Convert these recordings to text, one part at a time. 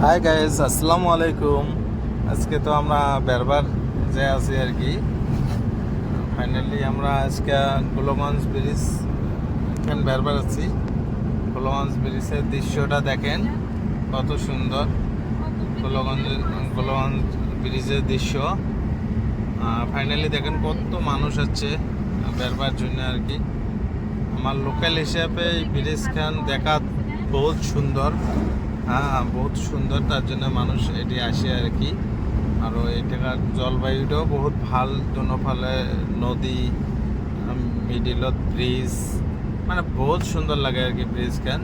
Hi guys, আসসালামু আলাইকুম। আজকে তো আমরা বেরবার যে আছি আর কি। ফাইনালি আমরা আজকে গোলগঞ্জ ব্রিজ এখানে বেরবার আছি। গোলগঞ্জ ব্রিজের দৃশ্যটা দেখেন কত সুন্দর। গোলগঞ্জ ব্রিজের দৃশ্য ফাইনালি দেখেন কত মানুষ আছে বেরবার জন্য আর কি। আমার লোকাল হিসাবে এই ব্রিজখান দেখা বহুত সুন্দর, বহুত সুন্দর, তার জন্য মানুষ এটি আসে আর কি। আর এটাকার জলবায়ুটাও বহুত ভাল, দোনোফালে নদী, মিডিলত ব্রিজ, মানে বহুত সুন্দর লাগে আর কি। ব্রিজখান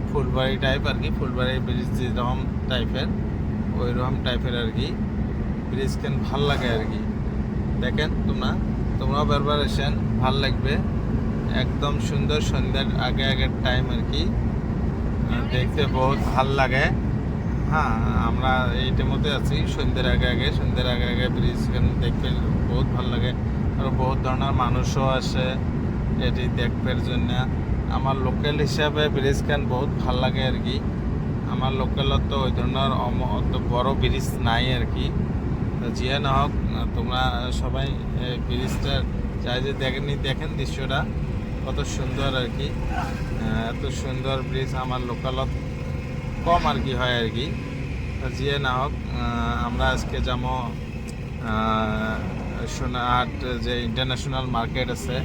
ফুলবাড়ি টাইপ আর কি, ফুলবাড়ি ব্রিজ যেরকম টাইপের ওই রকম টাইপের আর কি। ব্রিজখান ভাল লাগে আর কি। দেখেন তোমরাও বারবার আসেন, ভাল লাগবে। একদম সুন্দর, সন্ধ্যার আগের টাইম আর কি, দেখতে বহুত ভাল লাগে। আমরা এইটার মধ্যে আছি সন্ধ্যের আগে ব্রিজ দেখতে বহুত ভাল লাগে। আর বহুত ধরনের মানুষও আসে এটি দেখবার জন্য। আমার লোকাল হিসাবে ব্রিজখান বহুত ভাল লাগে আর কি। আমার লোকালত তো ওই ধরনের অত বড় ব্রিজ নাই আর কি। জিয়া না হোক, তোমরা সবাই ব্রিজটা চাই যে দেখেন দৃশ্যটা কত সুন্দর আর কি। এত সুন্দর ব্রিজ আমার লোকালত কম আর কি হয় আর কি। যে না হোক, আমরা আজকে যাবো সোনাহাট, যে ইন্টারন্যাশনাল মার্কেট আছে,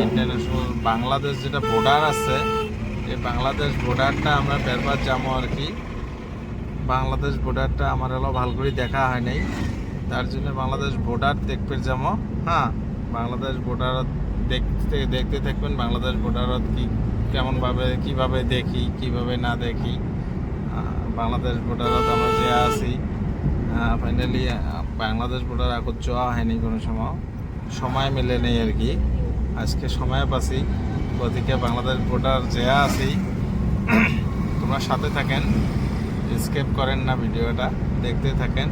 ইন্টারন্যাশনাল বাংলাদেশ যেটা বর্ডার আছে, এই বাংলাদেশ বর্ডারটা আমরা বেরবার যাবো আর কি। বাংলাদেশ বর্ডারটা আমার হলো ভালো করে দেখা হয় নাই, তার জন্য বাংলাদেশ বর্ডার দেখতে যাবো। বাংলাদেশ বর্ডার দেখতে থাকবেন। বাংলাদেশ বর্ডারত কেমনভাবে কীভাবে দেখি, কীভাবে না দেখি। বাংলাদেশ বর্ডারত আমরা যে আছি ফাইনালি বাংলাদেশ বর্ডার আগত যাওয়া হয়নি কোনো সময় মিলে নেই আর কি। আজকে সময় পাচ্ছি, ওদিকে বাংলাদেশ বর্ডার যে আছি। তোমরা সাথে থাকেন, স্কিপ করেন না, ভিডিওটা দেখতে থাকেন।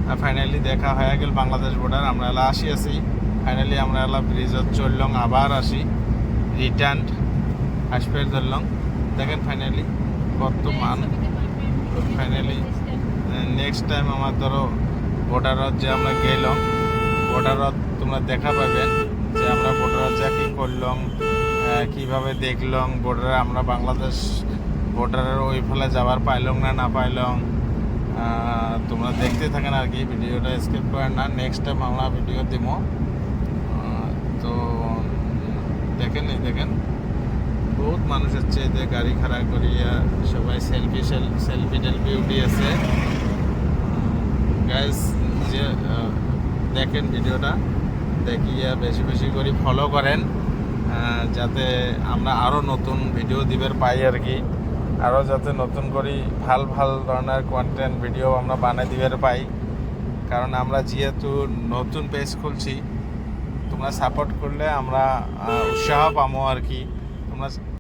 আর ফাইনালি দেখা হয়ে গেল বাংলাদেশ বর্ডার। আমরা এলা আছি। ফাইনালি আমরা এলা ব্রিজত চললং, আবার আসি রিটার্ন আসপের ধরলং। দেখেন ফাইনালি কত ফাইনালি নেক্সট টাইম আমার ধরো বর্ডারত যে আমরা গেলাম, বর্ডারত তোমরা দেখা পাবেন যে আমরা বর্ডারত যা কী করলাম, কীভাবে দেখলাম বর্ডারে। আমরা বাংলাদেশ বর্ডারের ওই ফলে যাবার পাইলাম না পাইলাম, তোমরা দেখতে থাকেন আর কি। ভিডিওটা স্কিপ করেন না, নেক্সট টাইম আমরা ভিডিও দিব। তো দেখেন বহুত মানুষ হচ্ছে, এদের গাড়ি খাড়া করিয়া সবাই সেলফি টেলফি আছে। গাইস, যে দেখেন ভিডিওটা দেখিয়া বেশি করে ফলো করেন, যাতে আমরা আরও নতুন ভিডিও দিবার পাই আর কি। আরও যাতে নতুন করে ভাল ধরনের কন্টেন্ট ভিডিও আমরা বানিয়ে দিবার পাই। কারণ আমরা যেহেতু নতুন পেজ খুলছি, তোমরা সাপোর্ট করলে আমরা উৎসাহ পাবো আর কি।